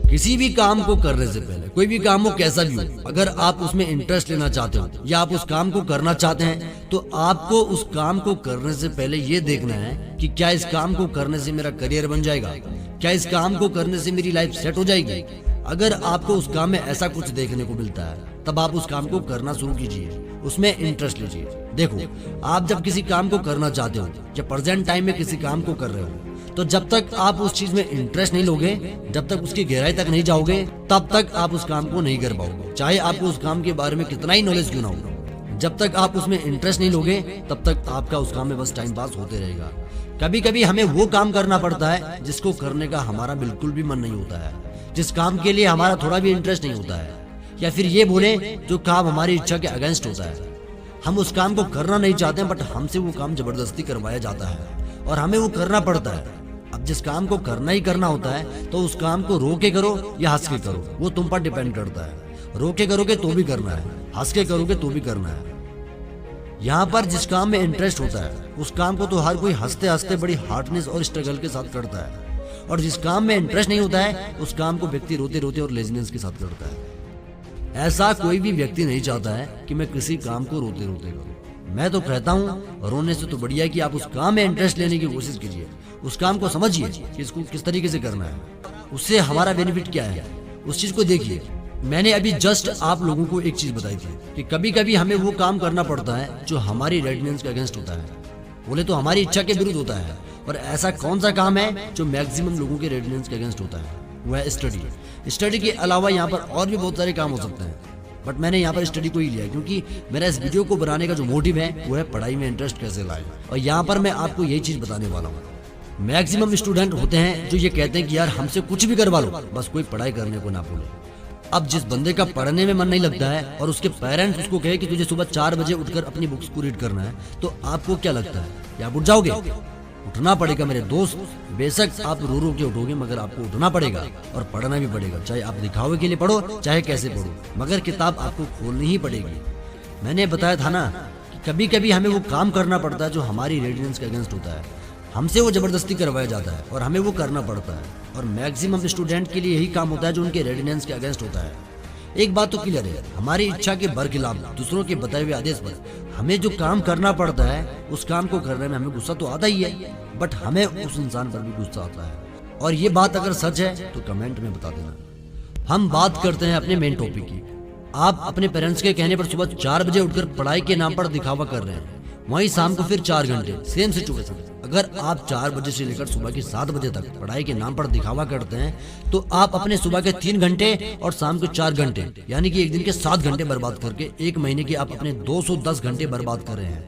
किसी भी काम को करने से पहले, कोई भी काम हो कैसा भी हो, अगर आप उसमें इंटरेस्ट लेना चाहते हो या आप उस काम को करना चाहते हैं तो आपको उस काम को करने से पहले ये देखना है कि क्या इस काम को करने से मेरा करियर बन जाएगा, क्या इस काम को करने से मेरी लाइफ सेट हो जाएगी। अगर आपको उस काम में ऐसा कुछ देखने को मिलता है तब आप उस काम को करना शुरू कीजिए, उसमें इंटरेस्ट लीजिए। देखो, आप जब किसी काम को करना चाहते हो या प्रेजेंट टाइम में किसी काम को कर रहे हो तो जब तक आप उस चीज में इंटरेस्ट नहीं लोगे, जब तक उसकी गहराई तक नहीं जाओगे, तब तक आप उस काम को नहीं कर पाओगे, चाहे आपको उस काम के बारे में कितना ही नॉलेज क्यों ना हो। जब तक आप उसमें इंटरेस्ट नहीं लोगे तब तक आपका उस काम में बस टाइम पास होते रहेगा। कभी कभी हमें वो काम करना पड़ता है जिसको करने का हमारा बिल्कुल भी मन नहीं होता है, जिस काम के लिए हमारा थोड़ा भी इंटरेस्ट नहीं होता है, या फिर ये बोले जो काम हमारी इच्छा के अगेंस्ट होता है। हम उस काम को करना नहीं चाहते बट हमसे वो काम जबरदस्ती करवाया जाता है और हमें वो करना पड़ता है। अब जिस काम को करना ही करना होता है तो उस काम को रो के करो या हंस के करो, वो तुम पर डिपेंड करता है। रो के करोगे तो भी करना है, हंस के करोगे तो भी करना है। यहाँ पर जिस काम में इंटरेस्ट होता है उस काम को तो हर कोई हंसते हंसते बड़ी हार्डनेस और स्ट्रगल के साथ करता है, और जिस काम में इंटरेस्ट नहीं होता है उस काम को व्यक्ति रोते रोते और लेजीनेस के साथ करता है। ऐसा कोई भी व्यक्ति नहीं चाहता है कि मैं किसी काम को रोते रोते करूं। मैं तो कहता हूं, रोने से तो बढ़िया है कि आप उस काम में इंटरेस्ट लेने की कोशिश कीजिए, उस काम को समझिए कि इसको किस तरीके से करना है, उससे हमारा बेनिफिट क्या है, उस चीज को देखिए। मैंने अभी जस्ट आप लोगों को एक चीज बताई थी कि कभी कभी हमें वो काम करना पड़ता है जो हमारी रेडिनेंस के अगेंस्ट होता है, बोले तो हमारी इच्छा के विरुद्ध होता है। और ऐसा कौन सा काम है जो मैक्सिमम लोगों के रेडिनेंस के अगेंस्ट होता है? वो है स्टडी। स्टडी के अलावा यहाँ पर और भी बहुत सारे काम हो सकते हैं, बट मैंने यहाँ पर स्टडी को ही लिया क्योंकि मेरा इस वीडियो को बनाने का जो मोटिव है वो है पढ़ाई में इंटरेस्ट कैसे लाए। और यहाँ पर मैं आपको यही चीज बताने वाला हूँ। मैक्सिमम स्टूडेंट होते हैं जो ये कहते हैं कि यार हमसे कुछ भी करवा लो, बस कोई पढ़ाई करने को ना बोले। अब जिस बंदे का पढ़ने में मन नहीं लगता है और उसके पेरेंट्स उसको कहे कि तुझे सुबह 4 बजे उठकर अपनी बुक्स को रीड करना है, तो आपको क्या लगता है, या आप उठ जाओगे? उठना पड़ेगा मेरे दोस्त। बेशक आप रो रो के उठोगे मगर आपको उठना पड़ेगा और पढ़ना भी पड़ेगा, चाहे आप दिखावे के लिए पढ़ो चाहे कैसे पढ़ो, मगर किताब आपको खोलनी ही पड़ेगी। मैंने बताया था ना कि कभी कभी हमें वो काम करना पड़ता है जो हमारी रेडिनेंस के अगेंस्ट होता है, हमसे वो जबरदस्ती करवाया जाता है और हमें वो करना पड़ता है। और मैक्सिमम स्टूडेंट के लिए यही काम होता है जो उनके रेडिनेंस के अगेंस्ट होता है। एक बात तो क्लियर है, हमारी इच्छा के बरखिलाफ दूसरों के बताए हुए आदेश पर हमें जो काम करना पड़ता है उस काम को करने में हमें गुस्सा तो आता ही है, बट हमें उस इंसान पर भी गुस्सा आता है। और ये बात अगर सच है तो कमेंट में बता देना। हम बात करते हैं अपने मेन टॉपिक की। आप अपने पेरेंट्स के कहने पर सुबह 4 बजे उठकर पढ़ाई के नाम पर दिखावा कर रहे हैं, वहीं शाम को फिर 4 घंटे सेम सिचुएशन। अगर आप 4 बजे से लेकर सुबह के 7 बजे तक पढ़ाई के नाम पर दिखावा करते हैं तो आप अपने सुबह के 3 घंटे और शाम के 4 घंटे यानी कि एक दिन के 7 घंटे बर्बाद करके एक महीने के आप अपने 210 घंटे बर्बाद कर रहे हैं।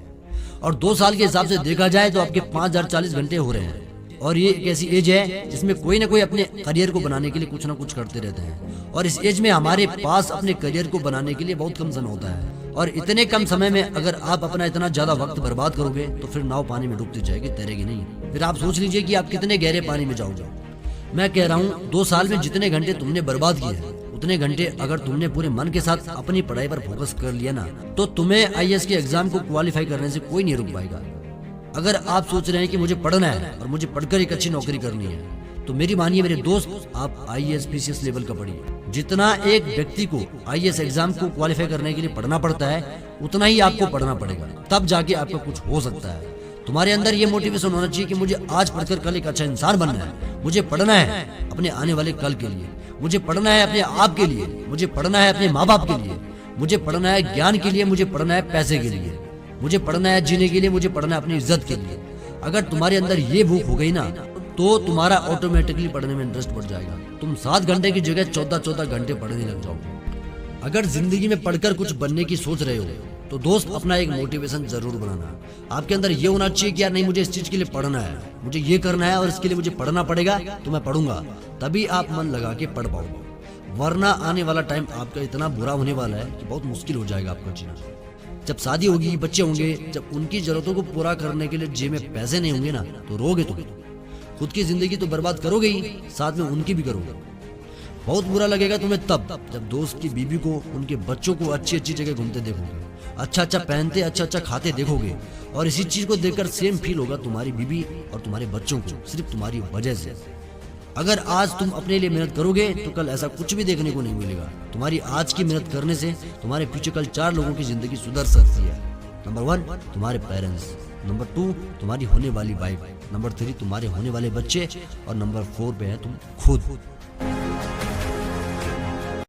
और 2 साल के हिसाब से देखा जाए तो आपके 5040 घंटे हो रहे हैं। और ये एक ऐसी एज है जिसमें कोई ना कोई अपने करियर को बनाने के लिए कुछ ना कुछ करते रहते हैं, और इस एज में हमारे पास अपने करियर को बनाने के लिए बहुत कम समय होता है। और इतने कम समय में अगर आप अपना इतना ज्यादा वक्त बर्बाद करोगे तो फिर नाव पानी में डूबती जाएगी, तैरेगी नहीं। फिर आप सोच लीजिए कि आप कितने गहरे पानी में जाओगे। मैं कह रहा हूँ 2 साल में जितने घंटे तुमने बर्बाद किए हैं उतने घंटे अगर तुमने पूरे मन के साथ अपनी पढ़ाई पर फोकस कर लिया ना, तो तुम्हें IAS के एग्जाम को क्वालिफाई करने से कोई नहीं रुक पाएगा। अगर आप सोच रहे हैं कि मुझे पढ़ना है और मुझे पढ़कर एक अच्छी नौकरी करनी है, तो मेरी मानिए मेरे दोस्त, आप IAS PCS लेवल का पढ़िए। जितना एक व्यक्ति को IAS एग्जाम को क्वालिफाई करने के लिए पढ़ना पड़ता है उतना ही आपको पढ़ना पड़ेगा, तब जाके आपका कुछ हो सकता है। तुम्हारे अंदर ये मोटिवेशन होना चाहिए कि मुझे आज पढ़कर कल एक अच्छा इंसान बनना है, मुझे पढ़ना है अपने आने वाले कल के लिए, मुझे पढ़ना है अपने आप के लिए, मुझे पढ़ना है अपने माँ बाप के लिए, मुझे पढ़ना है ज्ञान के लिए, मुझे पढ़ना है पैसे के लिए, मुझे पढ़ना है जीने के लिए, मुझे पढ़ना है अपनी इज्जत के लिए। अगर तुम्हारे अंदर ये भूख हो गई ना तो तुम्हारा ऑटोमेटिकली पढ़ने में इंटरेस्ट बढ़ जाएगा। तुम 7 घंटे की जगह 14-14 घंटे पढ़ने लग जाओगे। अगर जिंदगी में पढ़कर कुछ बनने की सोच रहे हो तो दोस्त अपना एक मोटिवेशन जरूर बनाना। आपके अंदर ये होना चाहिए कि यार नहीं, मुझे इस चीज के लिए पढ़ना है, मुझे ये करना है और इसके लिए मुझे पढ़ना पड़ेगा, तो मैं पढ़ूंगा। तभी आप मन लगा के पढ़ पाओगे, वरना आने वाला टाइम आपका इतना बुरा होने वाला है कि बहुत मुश्किल हो जाएगा आपका जीना। जब शादी होगी, बच्चे होंगे, जब उनकी जरूरतों को पूरा करने के लिए जेब में पैसे नहीं होंगे ना, तो रोगे तुम। खुद की जिंदगी तो बर्बाद करोगे ही, साथ में उनकी भी करोगे। बहुत बुरा लगेगा तुम्हें तब जब दोस्त की बीबी को, उनके बच्चों को अच्छी अच्छी जगह घूमते देखोगे, अच्छा अच्छा पहनते, अच्छा अच्छा खाते देखोगे, और इसी चीज को देखकर सेम फील होगा तुम्हारी बीबी और तुम्हारे बच्चों को, सिर्फ तुम्हारी वजह से। अगर आज तुम अपने लिए मेहनत करोगे तो कल ऐसा कुछ भी देखने को नहीं मिलेगा। तुम्हारी आज की मेहनत करने से तुम्हारे पीछे कल 4 लोगों की जिंदगी सुधर सकती है। नंबर 1 तुम्हारे पेरेंट्स, नंबर 2 तुम्हारी होने वाली वाइफ, नंबर 3 तुम्हारे होने वाले बच्चे और नंबर 4 पे है तुम खुद।